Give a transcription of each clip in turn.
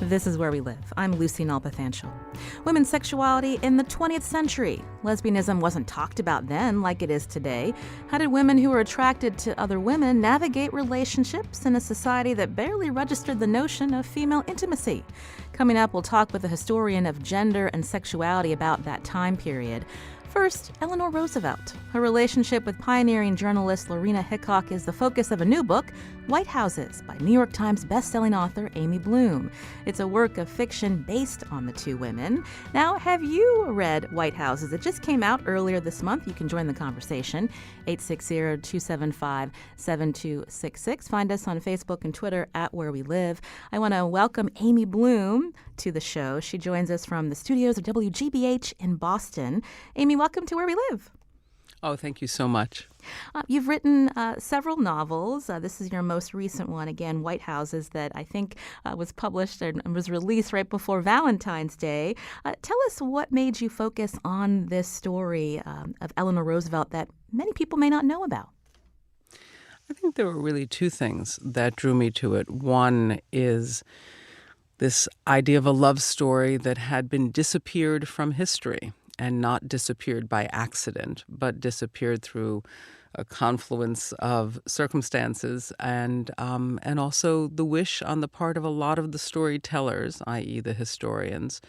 This is Where We Live. I'm Lucy Nalpathanchel. Women's sexuality in the 20th century. Lesbianism wasn't talked about then like it is today. How did women who were attracted to other women navigate relationships in a society that barely registered the notion of female intimacy? Coming up, we'll talk with a historian of gender and sexuality about that time period. First, Eleanor Roosevelt. Her relationship with pioneering journalist Lorena Hickok is the focus of a new book, White Houses, by New York Times bestselling author Amy Bloom. It's a work of fiction based on the two women. Now, have you read White Houses? It just came out earlier this month. You can join the conversation, 860-275-7266. Find us on Facebook and Twitter at Where We Live. I want to welcome Amy Bloom to the show. She joins us from the studios of WGBH in Boston. Amy, welcome to Where We Live. Oh, thank you so much. You've written several novels. This is your most recent one, again, White Houses, that I think was published and was released right before Valentine's Day. Tell us what made you focus on this story of Eleanor Roosevelt that many people may not know about. I think there were really two things that drew me to it. One is this idea of a love story that had been disappeared from history, and not disappeared by accident, but disappeared through a confluence of circumstances and also the wish on the part of a lot of the storytellers, i.e. the historians,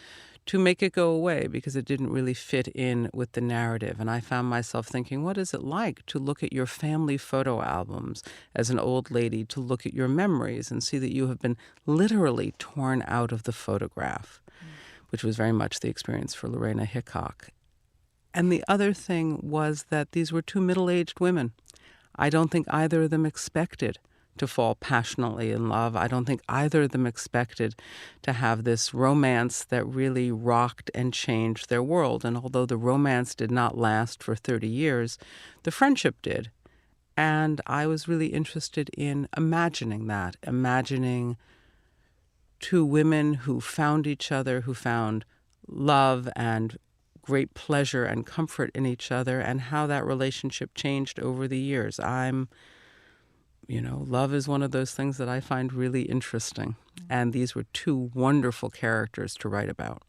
to make it go away because it didn't really fit in with the narrative. And I found myself thinking, what is it like to look at your family photo albums as an old lady, to look at your memories and see that you have been literally torn out of the photograph? Which was very much the experience for Lorena Hickok. And the other thing was that these were two middle-aged women. I don't think either of them expected to fall passionately in love. I don't think either of them expected to have this romance that really rocked and changed their world. And although the romance did not last for 30 years, the friendship did. And I was really interested in imagining that, imagining two women who found each other, who found love and great pleasure and comfort in each other, and how that relationship changed over the years. Love is one of those things that I find really interesting. And these were two wonderful characters to write about.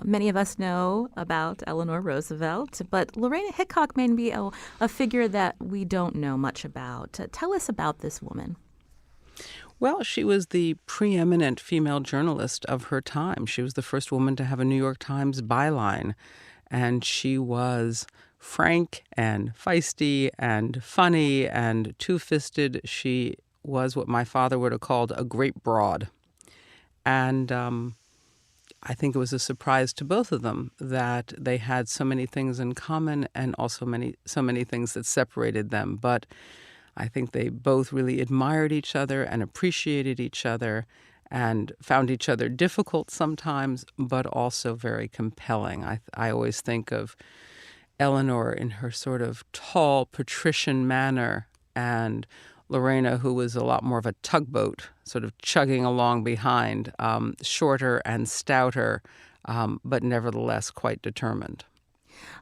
Many of us know about Eleanor Roosevelt, but Lorena Hickok may be a figure that we don't know much about. Tell us about this woman. Well, she was the preeminent female journalist of her time. She was the first woman to have a New York Times byline, and she was frank and feisty and funny and two-fisted. She was what my father would have called a great broad. And I think it was a surprise to both of them that they had so many things in common and also so many things that separated them. But I think they both really admired each other and appreciated each other and found each other difficult sometimes, but also very compelling. I always think of Eleanor in her sort of tall patrician manner, and Lorena, who was a lot more of a tugboat, sort of chugging along behind, shorter and stouter, but nevertheless quite determined.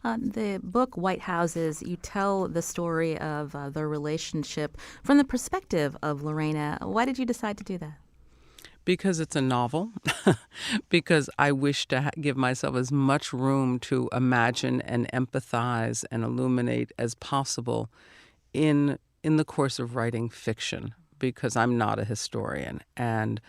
The book, White Houses, you tell the story of their relationship from the perspective of Lorena. Why did you decide to do that? Because it's a novel, because I wish to give myself as much room to imagine and empathize and illuminate as possible in the course of writing fiction, because I'm not a historian. And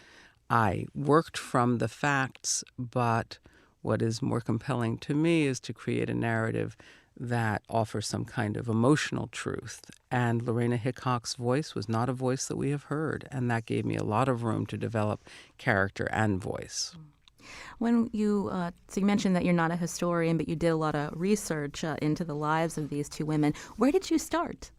I worked from the facts, but what is more compelling to me is to create a narrative that offers some kind of emotional truth. And Lorena Hickok's voice was not a voice that we have heard, and that gave me a lot of room to develop character and voice. When so you mentioned that you're not a historian, but you did a lot of research into the lives of these two women. Where did you start?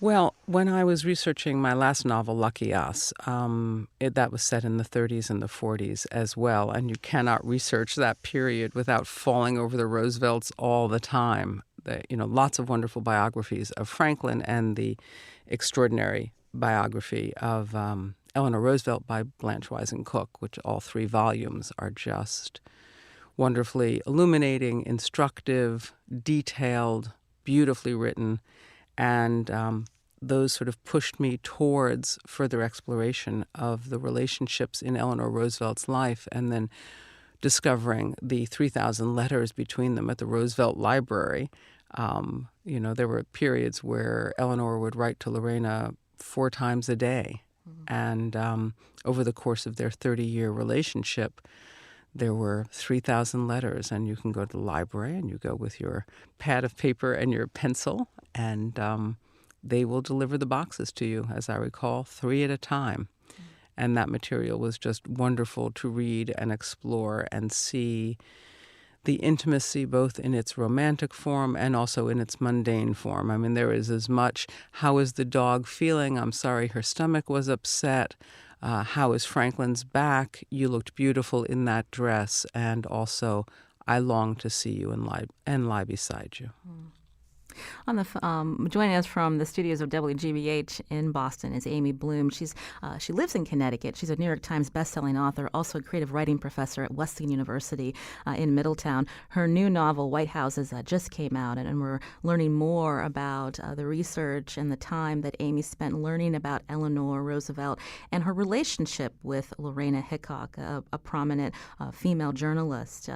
Well, when I was researching my last novel, Lucky Us, that was set in the 30s and the 40s as well, and you cannot research that period without falling over the Roosevelts all the time. Lots of wonderful biographies of Franklin and the extraordinary biography of Eleanor Roosevelt by Blanche Wiesen Cook, which all 3 volumes are just wonderfully illuminating, instructive, detailed, beautifully written. And those sort of pushed me towards further exploration of the relationships in Eleanor Roosevelt's life, and then discovering the 3,000 letters between them at the Roosevelt Library. There were periods where Eleanor would write to Lorena 4 times a day. And over the course of their 30-year relationship, there were 3,000 letters. And you can go to the library and you go with your pad of paper and your pencil, and they will deliver the boxes to you, as I recall, 3 at a time. And that material was just wonderful to read and explore and see the intimacy both in its romantic form and also in its mundane form. I mean, there is as much, how is the dog feeling? I'm sorry her stomach was upset. How is Franklin's back? You looked beautiful in that dress. And also, I long to see you and lie beside you. Joining us from the studios of WGBH in Boston is Amy Bloom. She lives in Connecticut. She's a New York Times bestselling author, also a creative writing professor at Wesleyan University in Middletown. Her new novel, White Houses, just came out, and we're learning more about the research and the time that Amy spent learning about Eleanor Roosevelt and her relationship with Lorena Hickok, a prominent female journalist.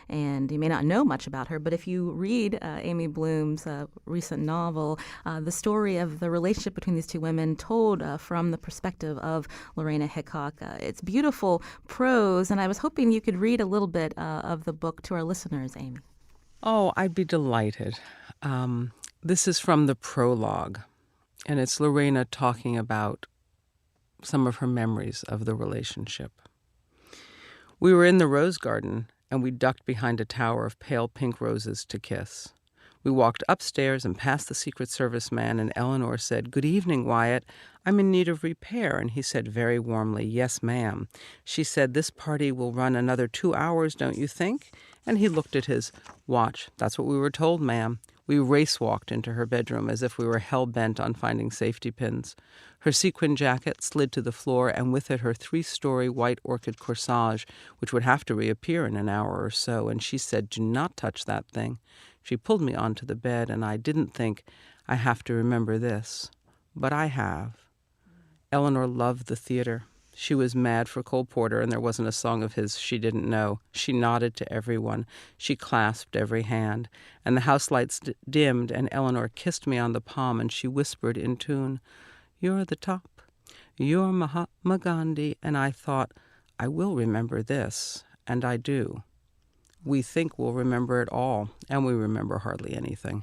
And you may not know much about her, but if you read Amy Bloom's recent novel, the story of the relationship between these two women told from the perspective of Lorena Hickok. It's beautiful prose, and I was hoping you could read a little bit of the book to our listeners, Amy. Oh, I'd be delighted. This is from the prologue, and it's Lorena talking about some of her memories of the relationship. We were in the rose garden, and we ducked behind a tower of pale pink roses to kiss. We walked upstairs and past the Secret Service man, and Eleanor said, "Good evening, Wyatt. I'm in need of repair." And he said very warmly, "Yes, ma'am." She said, "This party will run another 2 hours, don't you think?" And he looked at his watch. "That's what we were told, ma'am." We race-walked into her bedroom as if we were hell-bent on finding safety pins. Her sequin jacket slid to the floor, and with it her 3-story white orchid corsage, which would have to reappear in an hour or so, and she said, "Do not touch that thing." She pulled me onto the bed, and I didn't think, I have to remember this. But I have. Eleanor loved the theater. She was mad for Cole Porter, and there wasn't a song of his she didn't know. She nodded to everyone. She clasped every hand. And the house lights dimmed, and Eleanor kissed me on the palm, and she whispered in tune, "You're the top. You're Mahatma Gandhi." And I thought, I will remember this, and I do. We think we'll remember it all, and we remember hardly anything.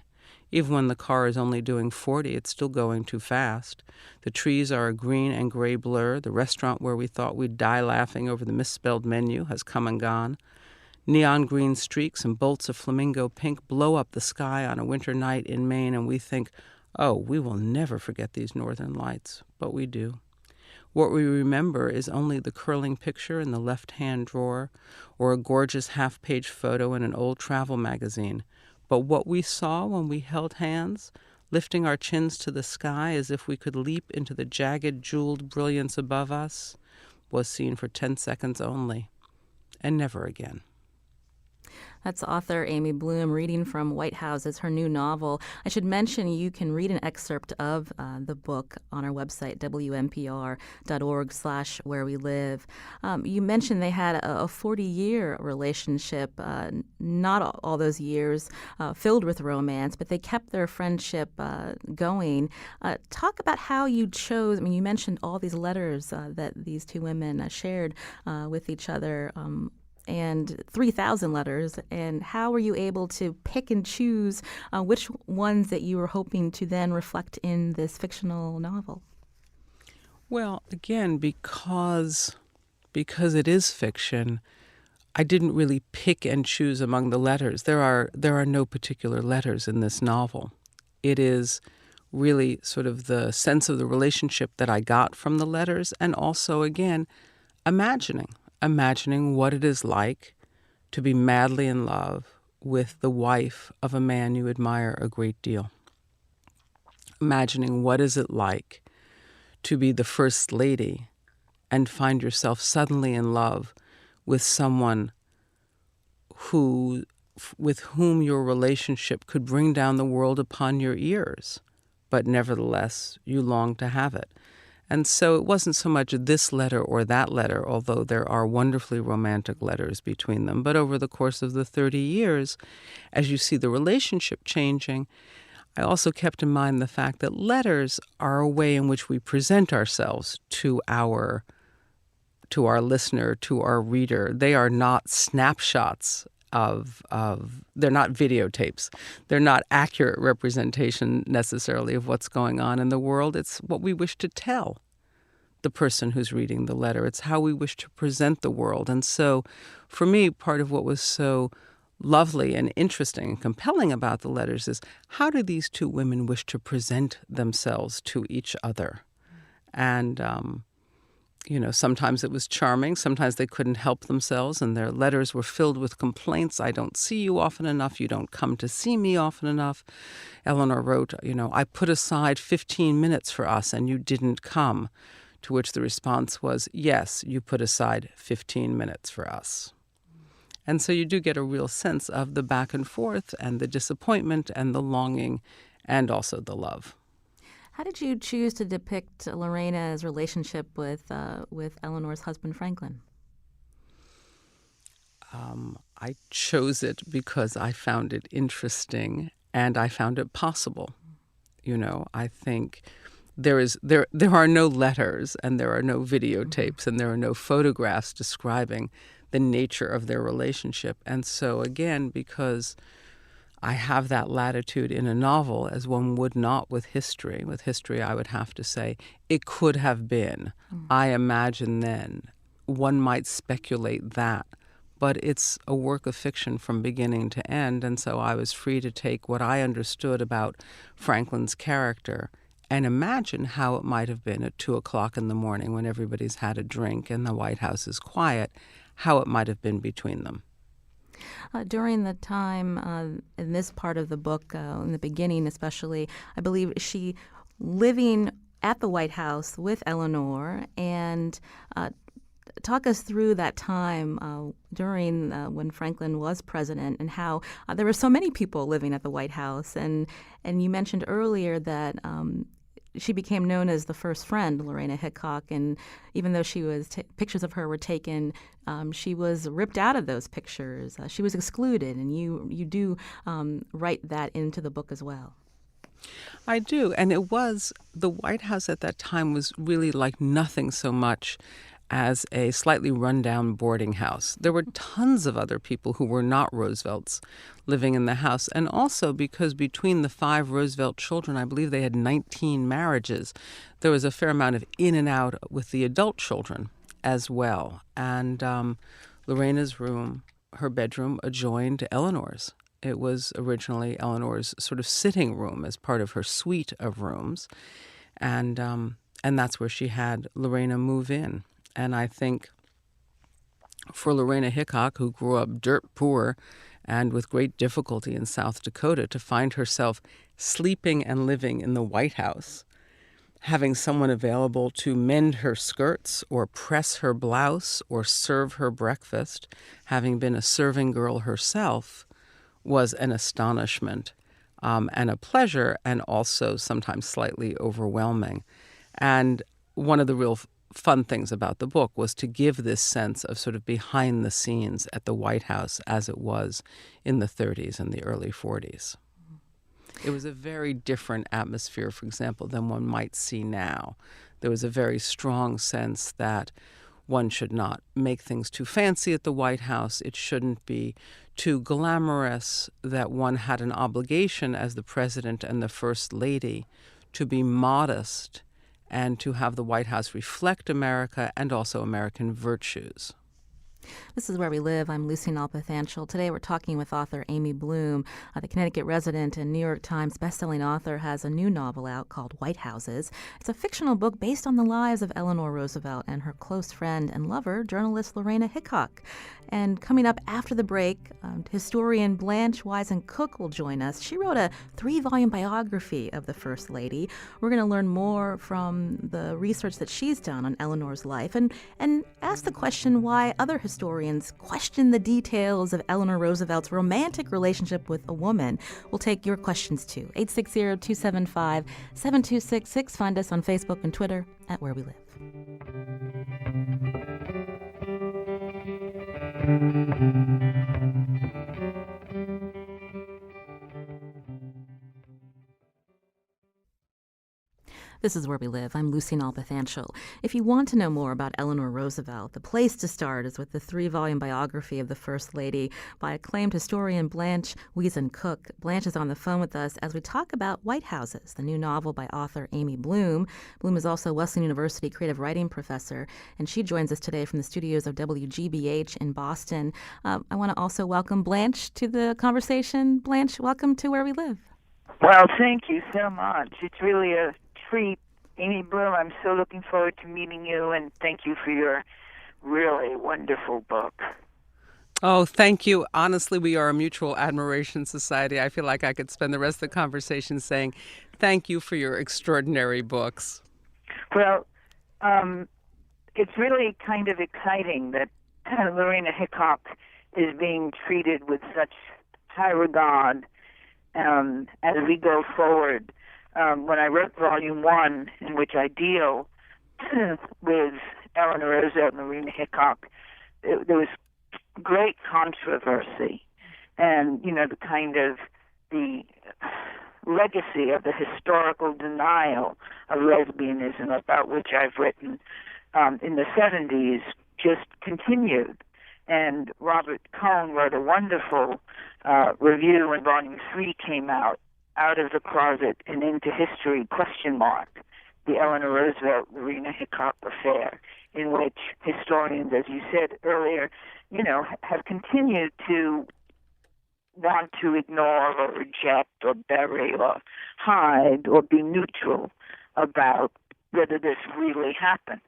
Even when the car is only doing 40, it's still going too fast. The trees are a green and gray blur. The restaurant where we thought we'd die laughing over the misspelled menu has come and gone. Neon green streaks and bolts of flamingo pink blow up the sky on a winter night in Maine, and we think, oh, we will never forget these northern lights. But we do. What we remember is only the curling picture in the left-hand drawer or a gorgeous half-page photo in an old travel magazine. But what we saw when we held hands, lifting our chins to the sky as if we could leap into the jagged, jeweled brilliance above us, was seen for 10 seconds only, and never again. That's author Amy Bloom reading from White Houses, her new novel. I should mention you can read an excerpt of the book on our website, wnpr.org/wherewelive. You mentioned they had a 40-year relationship, not all those years filled with romance, but they kept their friendship going. Talk about how you chose, you mentioned all these letters that these two women shared with each other, and 3,000 letters, and how were you able to pick and choose which ones that you were hoping to then reflect in this fictional novel? Well, again, because it is fiction, I didn't really pick and choose among the letters. There are no particular letters in this novel. It is really sort of the sense of the relationship that I got from the letters, and also, again, imagining what it is like to be madly in love with the wife of a man you admire a great deal. Imagining what is it like to be the first lady and find yourself suddenly in love with someone with whom your relationship could bring down the world upon your ears. but nevertheless you long to have it. And so it wasn't so much this letter or that letter, although there are wonderfully romantic letters between them. But over the course of the 30 years, as you see the relationship changing, I also kept in mind the fact that letters are a way in which we present ourselves to our listener, to our reader. They are not snapshots of they're not videotapes. They're not accurate representation necessarily of what's going on in the world. It's what we wish to tell the person who's reading the letter. It's how we wish to present the world. And so for me, part of what was so lovely and interesting and compelling about the letters is how do these two women wish to present themselves to each other? And sometimes it was charming. Sometimes they couldn't help themselves, and their letters were filled with complaints. I don't see you often enough. You don't come to see me often enough. Eleanor wrote, I put aside 15 minutes for us, and you didn't come. To which the response was, yes, you put aside 15 minutes for us. And so you do get a real sense of the back and forth and the disappointment and the longing and also the love. How did you choose to depict Lorena's relationship with Eleanor's husband, Franklin? I chose it because I found it interesting and I found it possible. I think there are no letters and there are no videotapes and there are no photographs describing the nature of their relationship. And so again, because I have that latitude in a novel as one would not with history. With history, I would have to say, it could have been. I imagine then. One might speculate that. But it's a work of fiction from beginning to end, and so I was free to take what I understood about Franklin's character and imagine how it might have been at 2 o'clock in the morning when everybody's had a drink and the White House is quiet, how it might have been between them. During the time in this part of the book, in the beginning especially, I believe she living at the White House with Eleanor, and talk us through that time during when Franklin was president and how there were so many people living at the White House. And you mentioned earlier that she became known as the first friend, Lorena Hickok, and even though she was pictures of her were taken, she was ripped out of those pictures. She was excluded, and you do write that into the book as well. I do, and it was the White House at that time was really like nothing so much as a slightly rundown boarding house. There were tons of other people who were not Roosevelts living in the house. And also because between the 5 Roosevelt children, I believe they had 19 marriages, there was a fair amount of in and out with the adult children as well. And Lorena's room, her bedroom, adjoined Eleanor's. It was originally Eleanor's sort of sitting room as part of her suite of rooms. And that's where she had Lorena move in. And I think for Lorena Hickok, who grew up dirt poor and with great difficulty in South Dakota, to find herself sleeping and living in the White House, having someone available to mend her skirts or press her blouse or serve her breakfast, having been a serving girl herself, was an astonishment and a pleasure, and also sometimes slightly overwhelming. And one of the real fun things about the book was to give this sense of sort of behind the scenes at the White House as it was in the 30s and the early 40s. It was a very different atmosphere, for example, than one might see now. There was a very strong sense that one should not make things too fancy at the White House. It shouldn't be too glamorous, that one had an obligation as the president and the first lady to be modest and to have the White House reflect America and also American virtues. This is Where We Live. I'm Lucy Nalpathanchel. Today we're talking with author Amy Bloom. The Connecticut resident and New York Times bestselling author has a new novel out called White Houses. It's a fictional book based on the lives of Eleanor Roosevelt and her close friend and lover, journalist Lorena Hickok. And coming up after the break, historian Blanche Wiesen-Cook will join us. She wrote a 3-volume biography of the First Lady. We're going to learn more from the research that she's done on Eleanor's life and ask the question why other historians historians question the details of Eleanor Roosevelt's romantic relationship with a woman. We'll take your questions too. 860-275-7266. Find us on Facebook and Twitter at Where We Live. This is Where We Live. I'm Lucy Nalpathanchel. If you want to know more about Eleanor Roosevelt, the place to start is with the 3-volume biography of the First Lady by acclaimed historian Blanche Wiesen-Cook. Blanche is on the phone with us as we talk about White Houses, the new novel by author Amy Bloom. Bloom is also a Wesleyan University creative writing professor, and she joins us today from the studios of WGBH in Boston. I want to also welcome Blanche to the conversation. Blanche, welcome to Where We Live. Well, thank you so much. It's really a treat. Amy Bloom, I'm so looking forward to meeting you, and thank you for your really wonderful book. Oh, thank you. Honestly, we are a mutual admiration society. I feel like I could spend the rest of the conversation saying thank you for your extraordinary books. Well, it's really kind of exciting that Lorena Hickok is being treated with such high regard as we go forward. When I wrote Volume 1, in which I deal with Eleanor Roosevelt and Lorena Hickok, there was great controversy, and the kind of the legacy of the historical denial of lesbianism, about which I've written in the 70s, just continued. And Robert Cohn wrote a wonderful review when Volume 3 came out of the Closet and Into History, the Eleanor Roosevelt, Lorena Hickok affair, in which historians, as you said earlier, have continued to want to ignore or reject or bury or hide or be neutral about whether this really happened.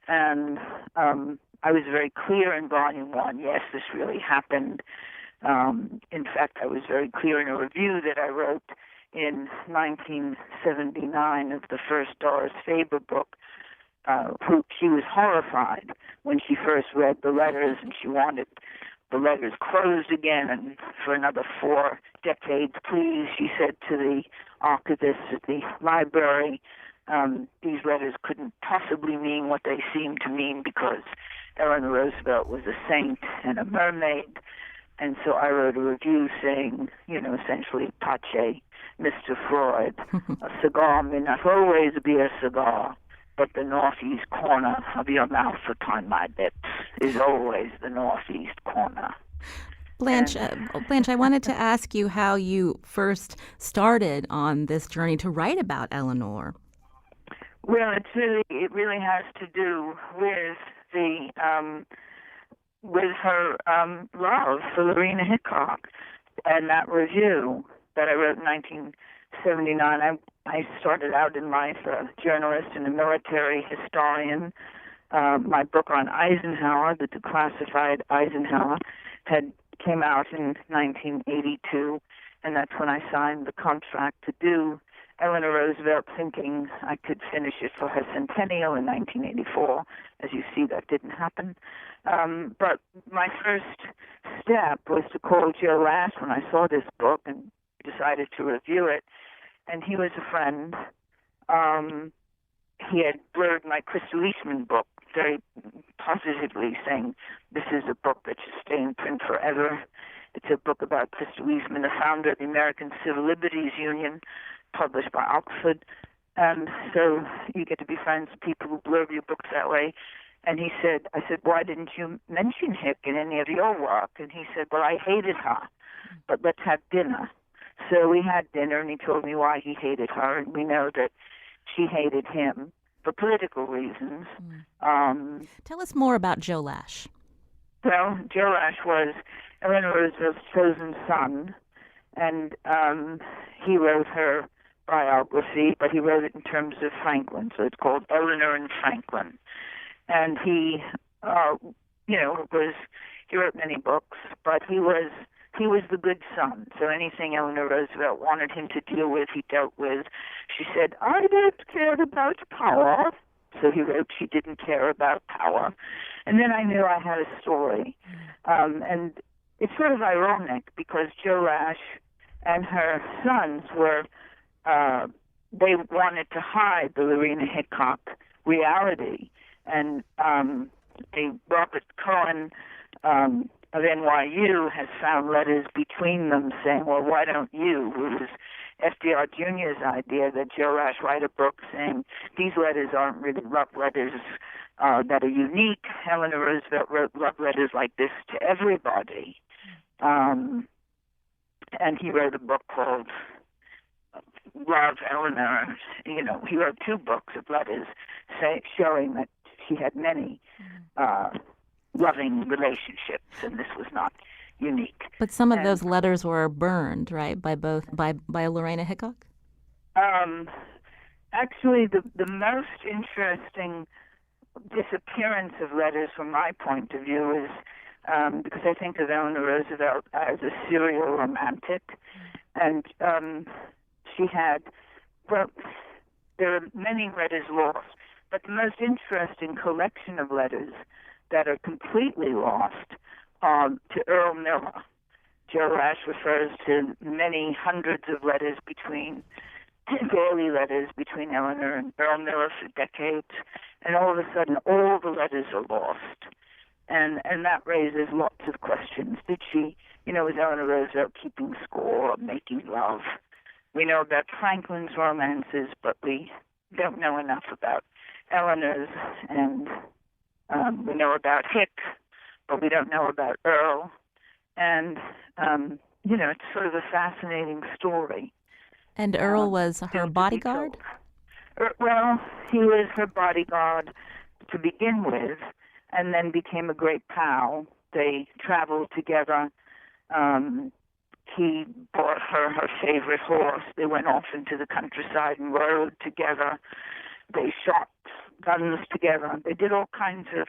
And I was very clear in Volume 1, yes, this really happened. In fact, I was very clear in a review that I wrote in 1979 of the first Doris Faber book. She was horrified when she first read the letters, and she wanted the letters closed again, and for another 4 decades, please, she said to the archivist at the library, these letters couldn't possibly mean what they seemed to mean, because Eleanor Roosevelt was a saint and a mermaid. And so I wrote a review saying, essentially, pace, Mr. Freud, a cigar may not always be a cigar, but the northeast corner of your mouth upon my lips is always the northeast corner. Blanche, I wanted to ask you how you first started on this journey to write about Eleanor. Well, it really has to do with her love for Lorena Hickok, and that review that I wrote in 1979. I started out in life a journalist and a military historian. My book on Eisenhower, the declassified Eisenhower, came out in 1982, and that's when I signed the contract to do Eleanor Roosevelt, thinking I could finish it for her centennial in 1984. As you see, that didn't happen. But my first step was to call Joe Lash when I saw this book and decided to review it. And he was a friend. He had blurred my Crystal Eastman book very positively, saying, this is a book that should stay in print forever. It's a book about Crystal Eastman, the founder of the American Civil Liberties Union, published by Oxford. And so you get to be friends with people who blurb your books that way. And I said, why didn't you mention Hick in any of your work? And he said, well, I hated her, but let's have dinner. So we had dinner, and he told me why he hated her, and we know that she hated him for political reasons. Tell us more about Joe Lash. Well, Joe Lash was Eleanor Roosevelt's chosen son, and he wrote her biography, but he wrote it in terms of Franklin, so it's called Eleanor and Franklin. And he wrote many books, but he was the good son. So anything Eleanor Roosevelt wanted him to deal with, he dealt with. She said, I don't care about power, So he wrote, "She didn't care about power." And then I knew I had a story. And it's sort of ironic because Jo Rash and her sons were, they wanted to hide the Lorena Hickok reality. And Robert Cohen of NYU has found letters between them saying, well, why don't you? It was FDR Jr.'s idea that Jo Rash write a book saying these letters aren't really love letters that are unique. Eleanor Roosevelt wrote love letters like this to everybody. And he wrote a book called Love, Eleanor. He wrote 2 books of letters showing that she had many loving relationships, and this was not unique. But some of those letters were burned, right, by Lorena Hickok? Actually, the most interesting disappearance of letters from my point of view is because I think of Eleanor Roosevelt as a serial romantic, and she had, well, there are many letters lost, but the most interesting collection of letters that are completely lost to Earl Miller. Jo Rash refers to many hundreds of letters daily letters between Eleanor and Earl Miller for decades, and all of a sudden all the letters are lost. And that raises lots of questions. Did she, was Eleanor Roosevelt keeping score or making love? We know about Franklin's romances, but we don't know enough about Eleanor's, and we know about Hick, but we don't know about Earl. And, it's sort of a fascinating story. And Earl was her bodyguard? Well, he was her bodyguard to begin with, and then became a great pal. They traveled together. He bought her favorite horse. They went off into the countryside and rode together. They shot guns together. They did all kinds of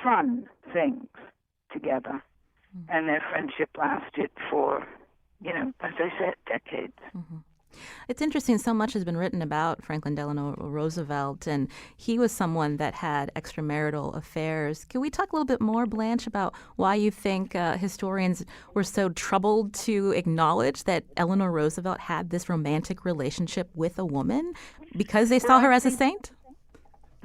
fun things together. And their friendship lasted for, as I said, decades. Mm-hmm. It's interesting, so much has been written about Franklin Delano Roosevelt, and he was someone that had extramarital affairs. Can we talk a little bit more, Blanche, about why you think historians were so troubled to acknowledge that Eleanor Roosevelt had this romantic relationship with a woman? Because they saw her as a saint?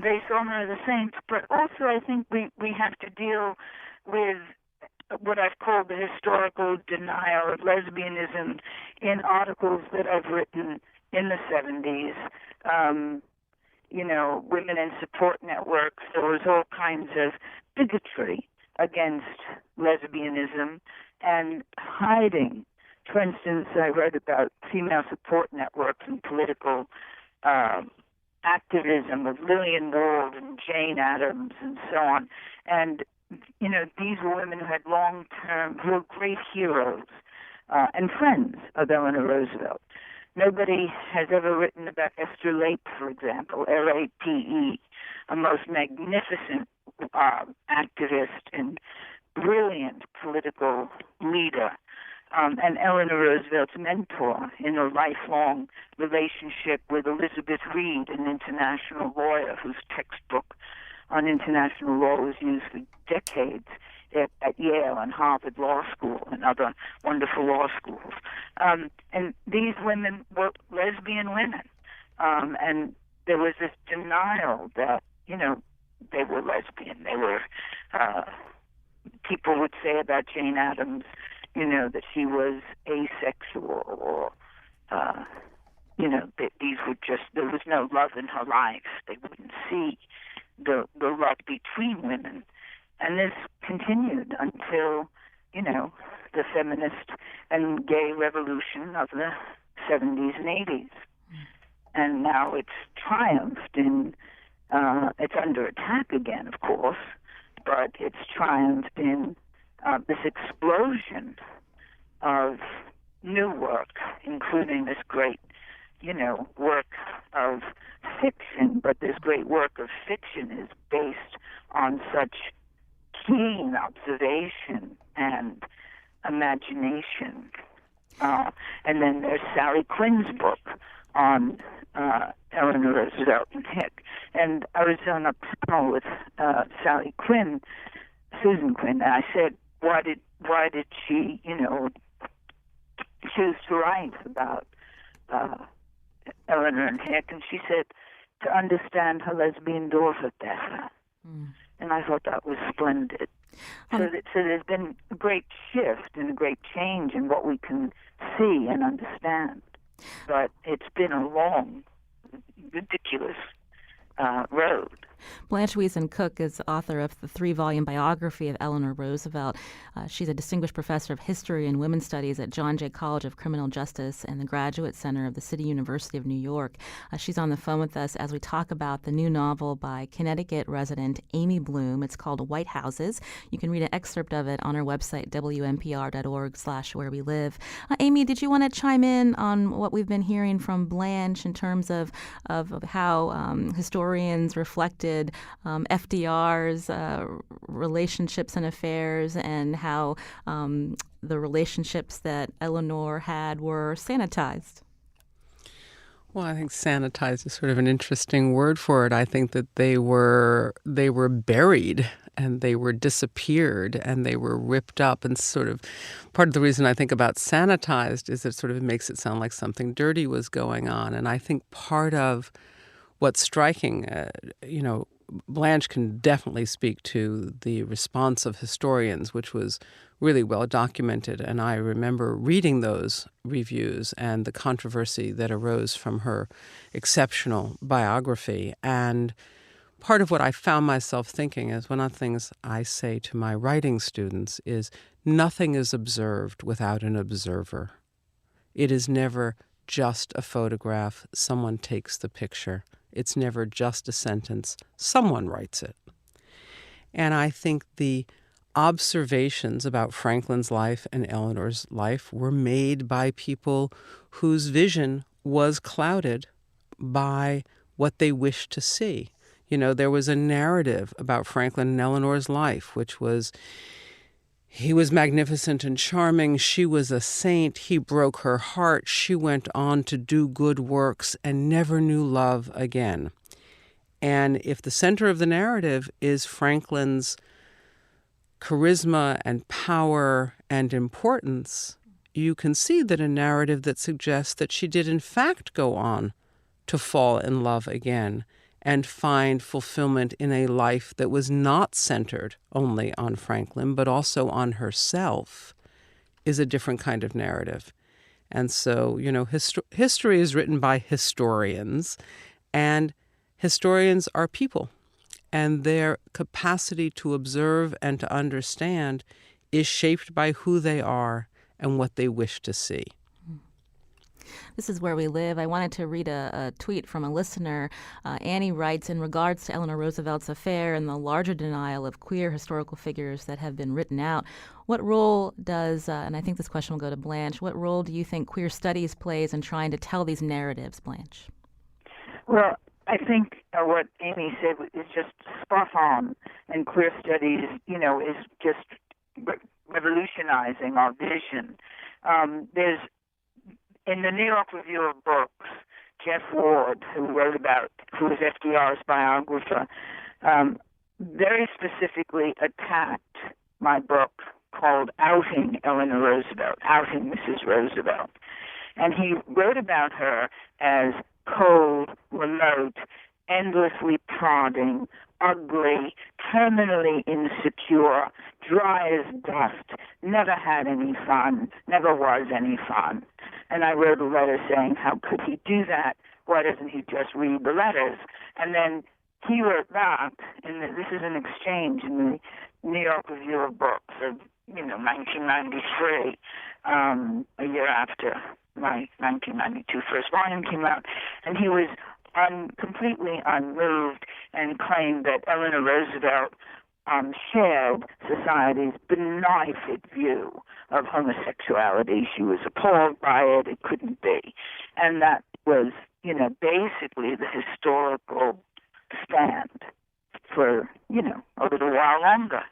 They saw her as a saint, but also I think we have to deal with what I've called the historical denial of lesbianism in articles that I've written in the 70s. Women in support networks, there was all kinds of bigotry against lesbianism and hiding. For instance, I wrote about female support networks and political activism of Lillian Gould and Jane Addams and so on. And these were women who had who were great heroes and friends of Eleanor Roosevelt. Nobody has ever written about Esther Lape, for example, L-A-P-E, a most magnificent activist and brilliant political leader, and Eleanor Roosevelt's mentor in a lifelong relationship with Elizabeth Reed, an international lawyer whose textbook on international law was used for decades at Yale and Harvard Law School and other wonderful law schools. And these women were lesbian women. And there was this denial that, they were lesbian. They were, people would say about Jane Addams, that she was asexual or, that these were there was no love in her life. They wouldn't see the love between women. And this continued until, the feminist and gay revolution of the 70s and 80s. And now it's triumphed it's under attack again, of course, but it's triumphed in this explosion of new work, including this great, work of fiction. But this great work of fiction is based on such keen observation and imagination. And then there's Sally Quinn's book on Eleanor Roosevelt and Hick. And I was on a panel with Susan Quinn, and I said, why did she, choose to write about Eleanor and Hick? And she said, to understand her lesbian daughter better. And I thought that was splendid. So there's been a great shift and a great change in what we can see and understand. But it's been a long, ridiculous road. Blanche Wiesen-Cook is author of the 3-volume biography of Eleanor Roosevelt. She's a distinguished professor of history and women's studies at John Jay College of Criminal Justice and the Graduate Center of the City University of New York. She's on the phone with us as we talk about the new novel by Connecticut resident Amy Bloom. It's called White Houses. You can read an excerpt of it on our website, wnpr.org/wherewelive. Amy, did you want to chime in on what we've been hearing from Blanche in terms of how historians reflected FDR's relationships and affairs, and how the relationships that Eleanor had were sanitized? Well, I think sanitized is sort of an interesting word for it. I think that they were buried and they were disappeared and they were ripped up, and sort of part of the reason I think about sanitized is it sort of makes it sound like something dirty was going on. And I think part of what's striking, Blanche can definitely speak to the response of historians, which was really well documented. And I remember reading those reviews and the controversy that arose from her exceptional biography. And part of what I found myself thinking is, one of the things I say to my writing students is, nothing is observed without an observer. It is never just a photograph. Someone takes the picture. It's never just a sentence. Someone writes it. And I think the observations about Franklin's life and Eleanor's life were made by people whose vision was clouded by what they wished to see. There was a narrative about Franklin and Eleanor's life, which was, he was magnificent and charming. She was a saint. He broke her heart. She went on to do good works and never knew love again. And if the center of the narrative is Franklin's charisma and power and importance, you can see that a narrative that suggests that she did in fact go on to fall in love again and find fulfillment in a life that was not centered only on Franklin, but also on herself, is a different kind of narrative. And so, history is written by historians, and historians are people, and their capacity to observe and to understand is shaped by who they are and what they wish to see. This is Where We Live. I wanted to read a tweet from a listener. Annie writes, in regards to Eleanor Roosevelt's affair and the larger denial of queer historical figures that have been written out, what role does, and I think this question will go to Blanche, what role do you think queer studies plays in trying to tell these narratives, Blanche? Well, I think what Amy said is just spot on, and queer studies, is just revolutionizing our vision. There's in the New York Review of Books, Jeff Ward, who was FDR's biographer, very specifically attacked my book called Outing Eleanor Roosevelt, Outing Mrs. Roosevelt. And he wrote about her as cold, remote, endlessly prodding, ugly, terminally insecure, dry as dust, never had any fun, never was any fun. And I wrote a letter saying, how could he do that? Why doesn't he just read the letters? And then he wrote back, and this is an exchange in the New York Review of Books of 1993, a year after my 1992 first volume came out, and he was completely unmoved and claimed that Eleanor Roosevelt shared society's benighted view of homosexuality. She was appalled by it. It couldn't be. And that was, basically the historical stand for, a little while longer.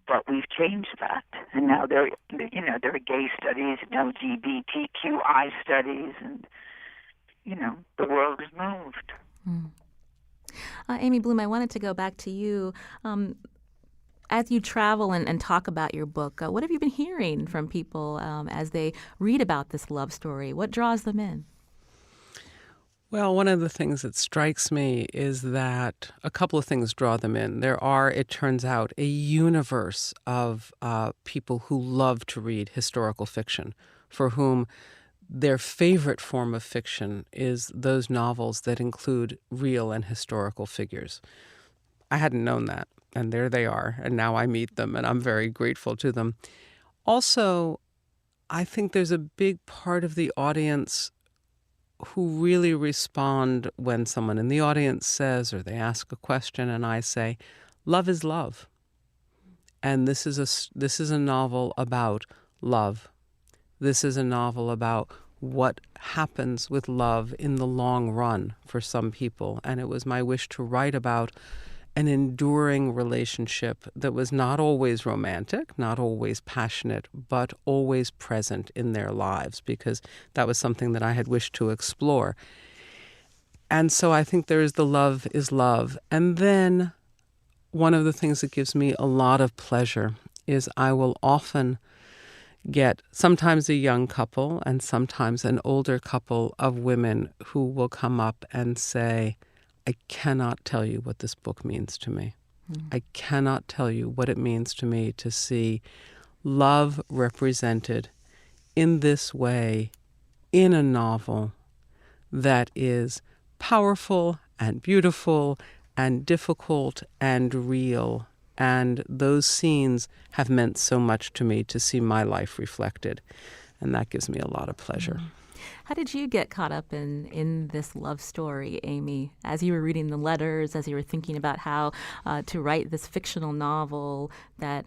But we've changed that. And now there are gay studies and LGBTQI studies, and, the world has moved. Amy Bloom, I wanted to go back to you. As you travel and talk about your book, what have you been hearing from people as they read about this love story? What draws them in? Well, one of the things that strikes me is that a couple of things draw them in. There are, it turns out, a universe of people who love to read historical fiction, for whom their favorite form of fiction is those novels that include real and historical figures. I hadn't known that, and there they are, and now I meet them, and I'm very grateful to them. Also, I think there's a big part of the audience who really respond when someone in the audience says, or they ask a question, and I say, love is love. And this is a novel about love. This is a novel about what happens with love in the long run for some people. And it was my wish to write about an enduring relationship that was not always romantic, not always passionate, but always present in their lives, because that was something that I had wished to explore. And so I think there is the love is love. And then one of the things that gives me a lot of pleasure is I will often get sometimes a young couple and sometimes an older couple of women who will come up and say, I cannot tell you what this book means to me. I cannot tell you what it means to me to see love represented in this way in a novel that is powerful and beautiful and difficult and real. And those scenes have meant so much to me to see my life reflected. And that gives me a lot of pleasure. How did you get caught up in this love story, Amy, as you were reading the letters, as you were thinking about how to write this fictional novel that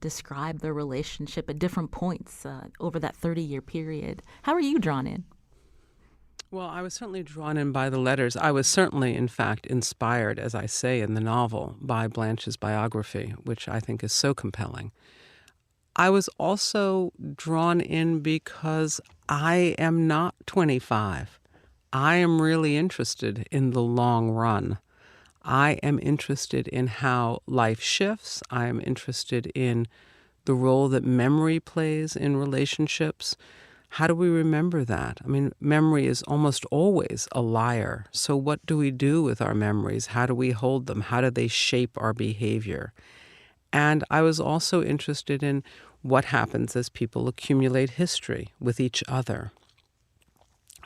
described their relationship at different points over that 30-year period? How were you drawn in? Well, I was certainly drawn in by the letters. I was certainly, in fact, inspired, as I say in the novel, by Blanche's biography, which I think is so compelling. I was also drawn in because I am not 25. I am really interested in the long run. I am interested in how life shifts. I am interested in the role that memory plays in relationships. How do we remember that? I mean, memory is almost always a liar. So what do we do with our memories? How do we hold them? How do they shape our behavior? And I was also interested in what happens as people accumulate history with each other.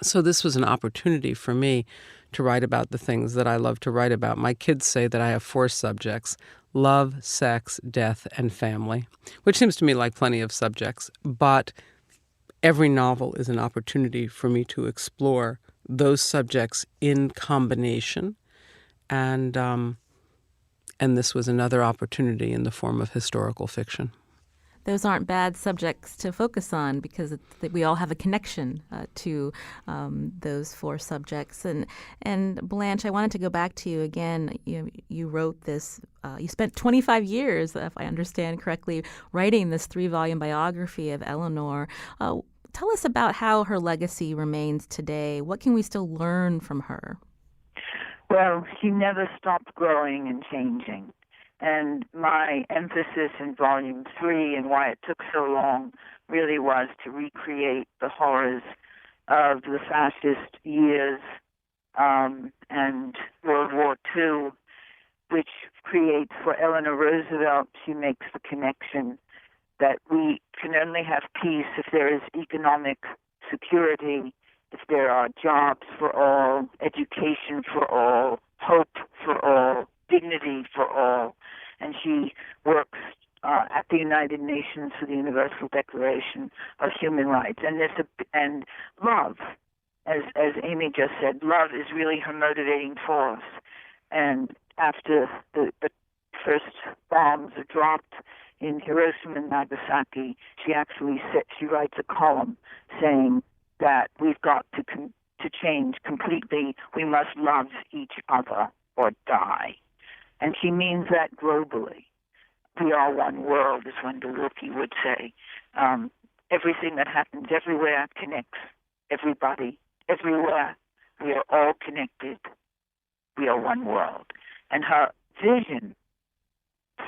So this was an opportunity for me to write about the things that I love to write about. My kids say that I have 4 subjects: love, sex, death, and family, which seems to me like plenty of subjects. But every novel is an opportunity for me to explore those subjects in combination. And this was another opportunity in the form of historical fiction. Those aren't bad subjects to focus on because we all have a connection to those 4 subjects. And Blanche, I wanted to go back to you again. You wrote this. You spent 25 years, if I understand correctly, writing this 3-volume biography of Eleanor. Tell us about how her legacy remains today. What can we still learn from her? Well, she never stopped growing and changing. And my emphasis in Volume 3 and why it took so long really was to recreate the horrors of the fascist years and World War II, which creates for Eleanor Roosevelt, she makes the connection that we can only have peace if there is economic security, if there are jobs for all, education for all, hope for all, dignity for all. And she works at the United Nations for the Universal Declaration of Human Rights. And love, as Amy just said, love is really her motivating force. And after the first bombs are dropped in Hiroshima and Nagasaki, she writes a column saying that we've got to change completely. We must love each other or die. And she means that globally. We are one world, as Wendell Willkie would say. Everything that happens everywhere connects everybody, everywhere. We are all connected. We are one world. And her vision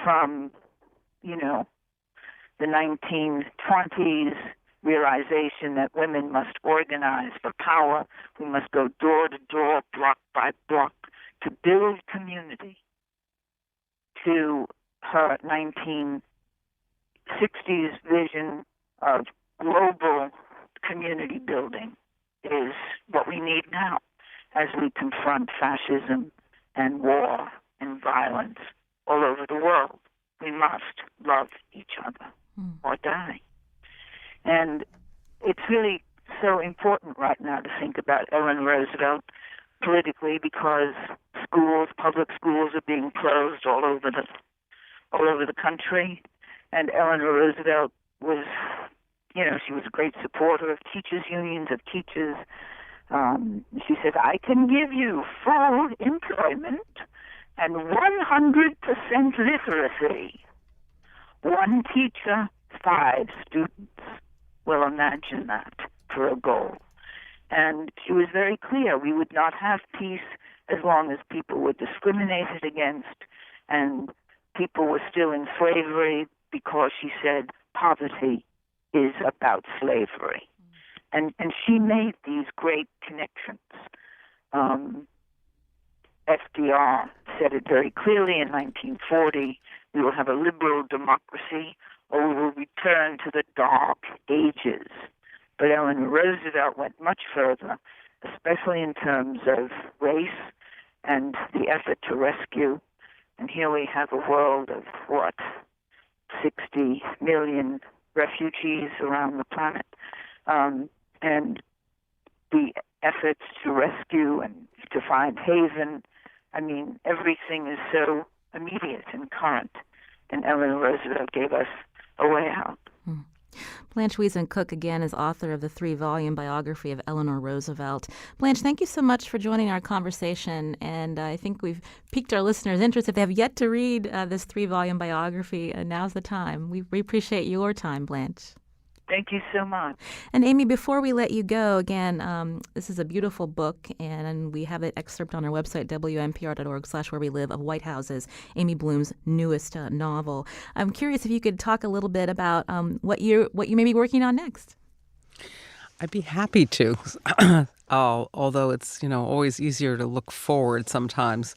from, you know, the 1920s realization that women must organize for power, we must go door to door, block by block, to build community, to her 1960s vision of global community building is what we need now as we confront fascism and war and violence all over the world. We must love each other or die. And it's really so important right now to think about Eleanor Roosevelt politically, because schools, public schools, are being closed all over the country. And Eleanor Roosevelt was, you know, she was a great supporter of teachers' unions, of teachers. She said, I can give you full employment and 100% literacy. One teacher, 5 students. Well, imagine that for a goal. And she was very clear, we would not have peace as long as people were discriminated against and people were still in slavery, because she said poverty is about slavery. And she made these great connections. FDR said it very clearly in 1940, we will have a liberal democracy or we will return to the dark ages. But Eleanor Roosevelt went much further, especially in terms of race and the effort to rescue. And here we have a world of, 60 million refugees around the planet. And the efforts to rescue and to find haven, I mean, everything is so immediate and current. And Eleanor Roosevelt gave us a way out. Blanche Wiesen-Cook, again, is author of the 3-volume biography of Eleanor Roosevelt. Blanche, thank you so much for joining our conversation, and I think we've piqued our listeners' interest. If they have yet to read this 3-volume biography, now's the time. We appreciate your time, Blanche. Thank you so much. And Amy, before we let you go, again, this is a beautiful book, and we have an excerpt on our website, wnpr.org/where-we-live, of White Houses, Amy Bloom's newest novel. I'm curious if you could talk a little bit about what you may be working on next. I'd be happy to. Although it's, always easier to look forward sometimes,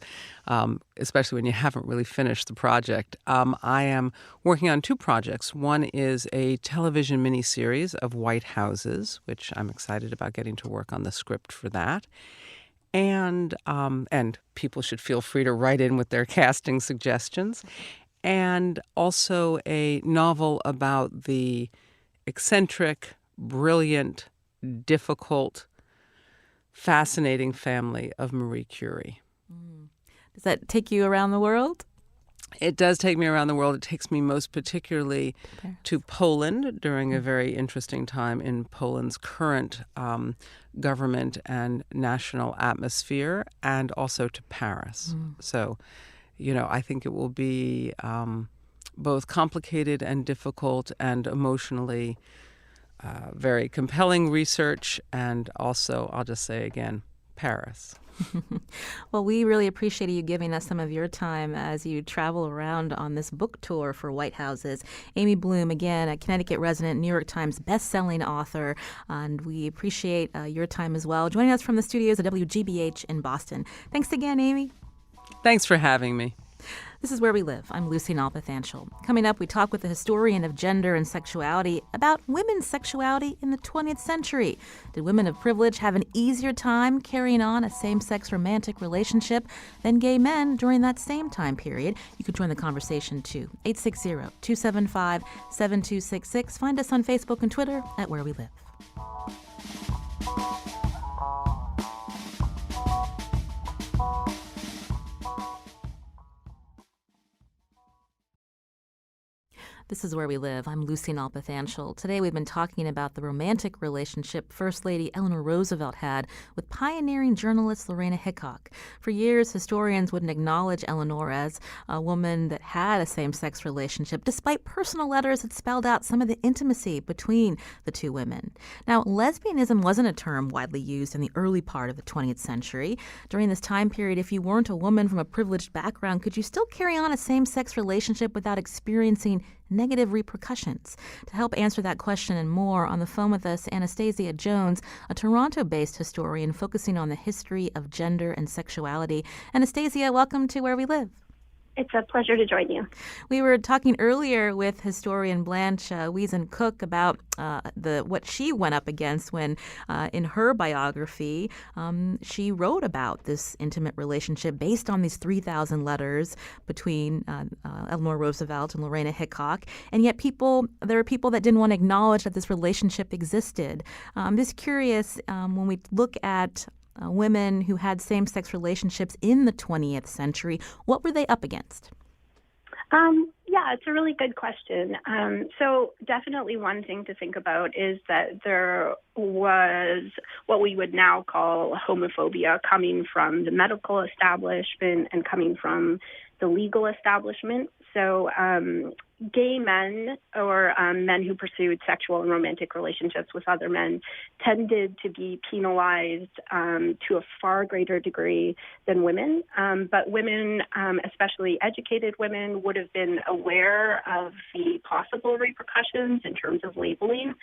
especially when you haven't really finished the project. I am working on 2 projects. One is a television miniseries of White Houses, which I'm excited about getting to work on the script for that. And people should feel free to write in with their casting suggestions. And also a novel about the eccentric, brilliant, difficult, fascinating family of Marie Curie. Does that take you around the world? It does take me around the world. It takes me most particularly to Poland during a very interesting time in Poland's current government and national atmosphere, and also to Paris. So, I think it will be both complicated and difficult and emotionally very compelling research, and also, I'll just say again, Paris. Well, we really appreciate you giving us some of your time as you travel around on this book tour for White Houses. Amy Bloom, again, a Connecticut resident, New York Times best-selling author, and we appreciate your time as well. Joining us from the studios at WGBH in Boston. Thanks again, Amy. Thanks for having me. This is Where We Live. I'm Lucy Nalpathanchel. Coming up, we talk with the historian of gender and sexuality about women's sexuality in the 20th century. Did women of privilege have an easier time carrying on a same-sex romantic relationship than gay men during that same time period? You could join the conversation too. 860-275-7266. Find us on Facebook and Twitter at Where We Live. This is Where We Live. I'm Lucy Nalpathanchel. Today we've been talking about the romantic relationship First Lady Eleanor Roosevelt had with pioneering journalist Lorena Hickok. For years, historians wouldn't acknowledge Eleanor as a woman that had a same-sex relationship, despite personal letters that spelled out some of the intimacy between the two women. Now, lesbianism wasn't a term widely used in the early part of the 20th century. During this time period, if you weren't a woman from a privileged background, could you still carry on a same-sex relationship without experiencing negative repercussions? To help answer that question and more, on the phone with us, Anastasia Jones, a Toronto-based historian focusing on the history of gender and sexuality. Anastasia, welcome to Where We Live. It's a pleasure to join you. We were talking earlier with historian Blanche Wiesen-Cook about what she went up against when, in her biography, she wrote about this intimate relationship based on these 3,000 letters between Eleanor Roosevelt and Lorena Hickok. And yet there were people that didn't want to acknowledge that this relationship existed. I'm just curious, when we look at women who had same-sex relationships in the 20th century, what were they up against? Yeah, it's a really good question. So definitely one thing to think about is that there was what we would now call homophobia coming from the medical establishment and coming from the legal establishment. So gay men or men who pursued sexual and romantic relationships with other men tended to be penalized to a far greater degree than women. But women, especially educated women, would have been aware of the possible repercussions in terms of labeling,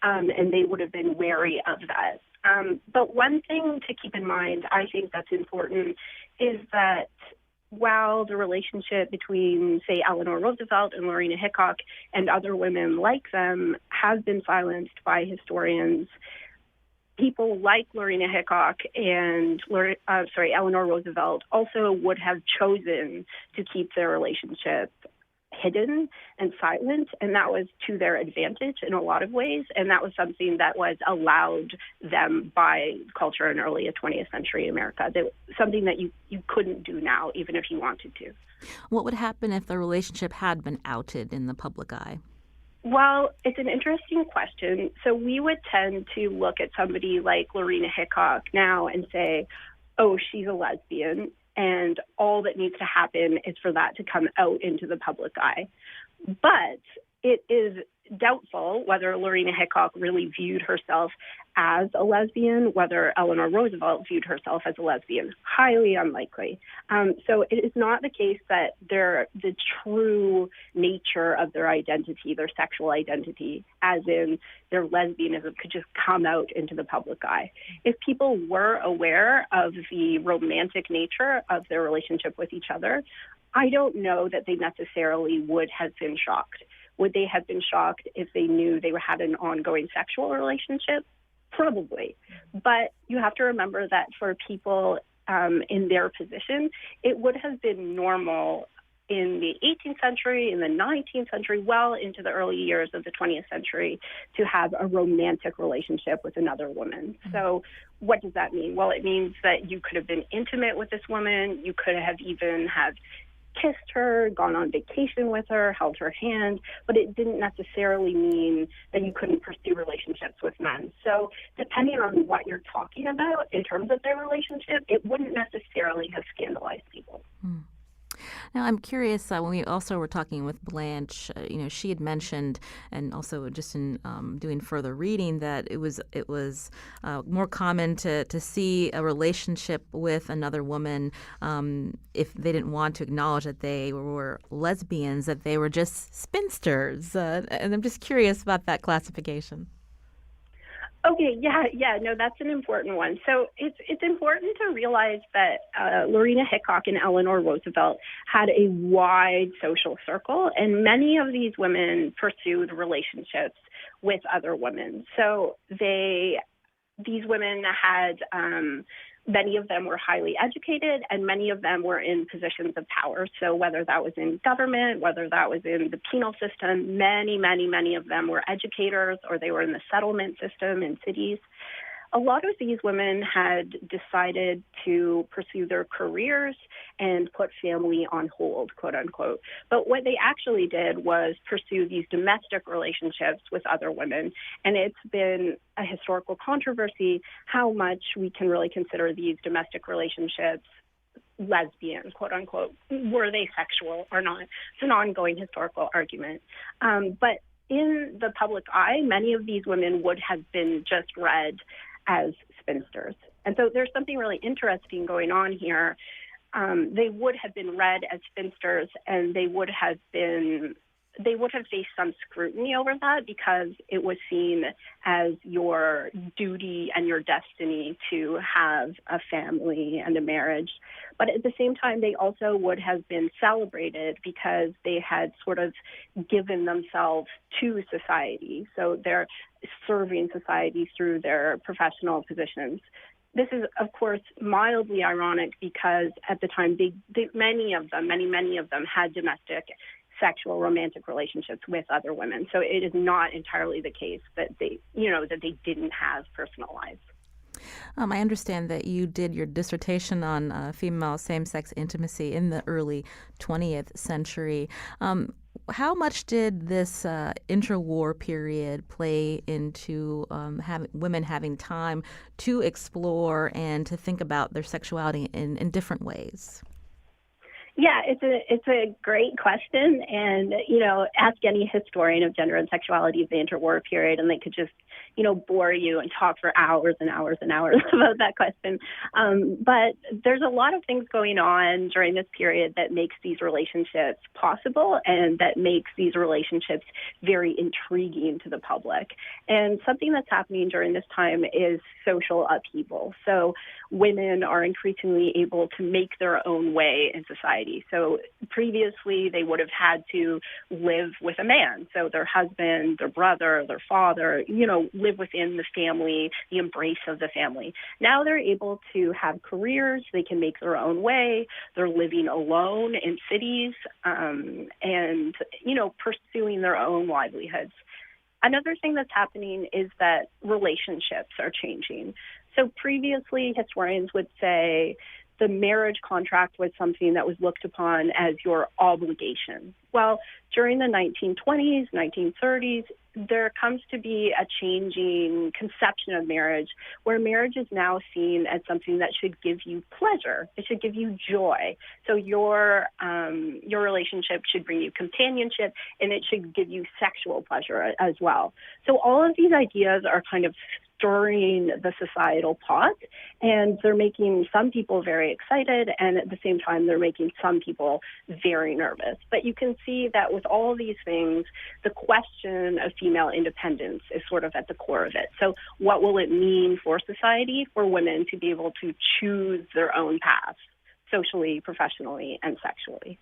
and they would have been wary of that. But one thing to keep in mind, I think that's important, is that while the relationship between, say, Eleanor Roosevelt and Lorena Hickok and other women like them has been silenced by historians, people like Lorena Hickok and Eleanor Roosevelt also would have chosen to keep their relationship hidden and silent, and that was to their advantage in a lot of ways, and that was something that was allowed them by culture in early 20th century America. Something that you couldn't do now, even if you wanted to. What would happen if the relationship had been outed in the public eye? Well, it's an interesting question. So we would tend to look at somebody like Lorena Hickok now and say, oh, she's a lesbian, and all that needs to happen is for that to come out into the public eye. But it is doubtful whether Lorena Hickok really viewed herself as a lesbian, whether Eleanor Roosevelt viewed herself as a lesbian. Highly unlikely. So it is not the case that the true nature of their identity, their sexual identity, as in their lesbianism, could just come out into the public eye. If people were aware of the romantic nature of their relationship with each other, I don't know that they necessarily would have been shocked. Would they have been shocked if they knew they had an ongoing sexual relationship? Probably. But you have to remember that for people in their position, it would have been normal in the 18th century, in the 19th century, well into the early years of the 20th century, to have a romantic relationship with another woman. So what does that mean? Well, it means that you could have been intimate with this woman. You could have even kissed her, gone on vacation with her, held her hand, but it didn't necessarily mean that you couldn't pursue relationships with men. So depending on what you're talking about in terms of their relationship, it wouldn't necessarily have scandalized people. Now, I'm curious, when we also were talking with Blanche, she had mentioned, and also just in doing further reading, that it was more common to see a relationship with another woman if they didn't want to acknowledge that they were lesbians, that they were just spinsters. And I'm just curious about that classification. Okay, no, that's an important one. So it's important to realize that Lorena Hickok and Eleanor Roosevelt had a wide social circle, and many of these women pursued relationships with other women. So these women had many of them were highly educated, and many of them were in positions of power. So whether that was in government, whether that was in the penal system, many of them were educators, or they were in the settlement system in cities. a lot of these women had decided to pursue their careers and put family on hold, quote unquote. But what they actually did was pursue these domestic relationships with other women. And it's been a historical controversy how much we can really consider these domestic relationships lesbian, quote unquote. Were they sexual or not? It's an ongoing historical argument. But in the public eye, many of these women would have been just read as spinsters. And so there's something really interesting going on here. They would have been read as spinsters, and they would have faced some scrutiny over that because it was seen as your duty and your destiny to have a family and a marriage. But at the same time, they also would have been celebrated because they had sort of given themselves to society. So they're serving society through their professional positions. This is, of course, mildly ironic because at the time, many of them had domestic sexual romantic relationships with other women. So it is not entirely the case that they didn't have personal lives. I understand that you did your dissertation on female same-sex intimacy in the early 20th century. How much did this interwar period play into women having time to explore and to think about their sexuality in different ways? Yeah, it's a great question, and ask any historian of gender and sexuality of the interwar period, and they could just bore you and talk for hours and hours and hours about that question. But there's a lot of things going on during this period that makes these relationships possible and that makes these relationships very intriguing to the public. And something that's happening during this time is social upheaval. So women are increasingly able to make their own way in society. So previously, they would have had to live with a man. So their husband, their brother, their father, live within the family, the embrace of the family. Now they're able to have careers. They can make their own way. They're living alone in cities and, pursuing their own livelihoods. Another thing that's happening is that relationships are changing. So previously, historians would say the marriage contract was something that was looked upon as your obligation. Well, during the 1920s, 1930s, there comes to be a changing conception of marriage where marriage is now seen as something that should give you pleasure. It should give you joy. So your relationship should bring you companionship, and it should give you sexual pleasure as well. So all of these ideas are kind of stirring the societal pot, and they're making some people very excited, and at the same time, they're making some people very nervous. But you can see that with all of these things, the question of female independence is sort of at the core of it. So what will it mean for society for women to be able to choose their own path, socially, professionally, and sexually?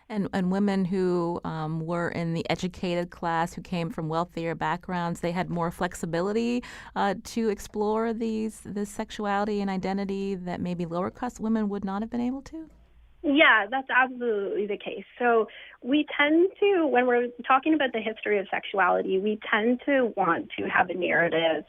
And women who were in the educated class, who came from wealthier backgrounds, they had more flexibility to explore this sexuality and identity that maybe lower class women would not have been able to? Yeah, that's absolutely the case. So we tend to, when we're talking about the history of sexuality, we tend to want to have a narrative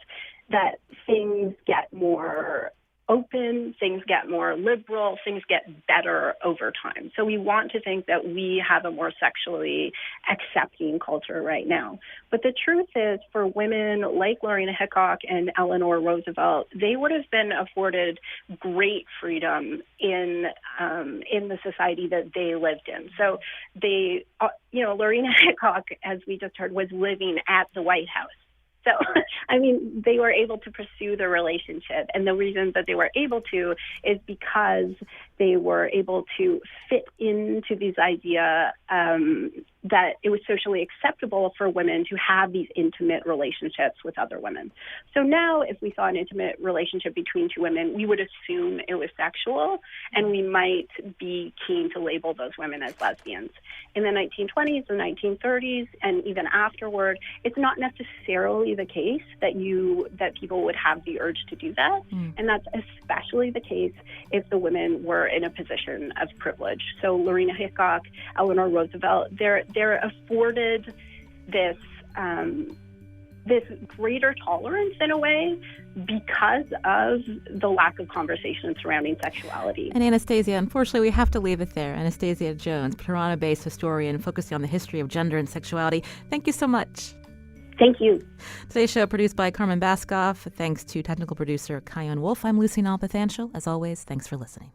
that things get more open, things get more liberal, things get better over time. So we want to think that we have a more sexually accepting culture right now. But the truth is, for women like Lorena Hickok and Eleanor Roosevelt, they would have been afforded great freedom in the society that they lived in. So they, Lorena Hickok, as we just heard, was living at the White House. So, they were able to pursue their relationship. And the reason that they were able to is because they were able to fit into this idea that it was socially acceptable for women to have these intimate relationships with other women. So now if we saw an intimate relationship between two women, we would assume it was sexual, and we might be keen to label those women as lesbians. In the 1920s, the 1930s, and even afterward, it's not necessarily the case that people would have the urge to do that. And that's especially the case if the women were in a position of privilege. So Lorena Hickok, Eleanor Roosevelt, they're afforded this this greater tolerance in a way because of the lack of conversation surrounding sexuality. And Anastasia, unfortunately, we have to leave it there. Anastasia Jones, Toronto-based historian focusing on the history of gender and sexuality. Thank you so much. Thank you. Today's show produced by Carmen Baskoff. Thanks to technical producer Kion Wolf. I'm Lucy Nalpathanchel. As always, thanks for listening.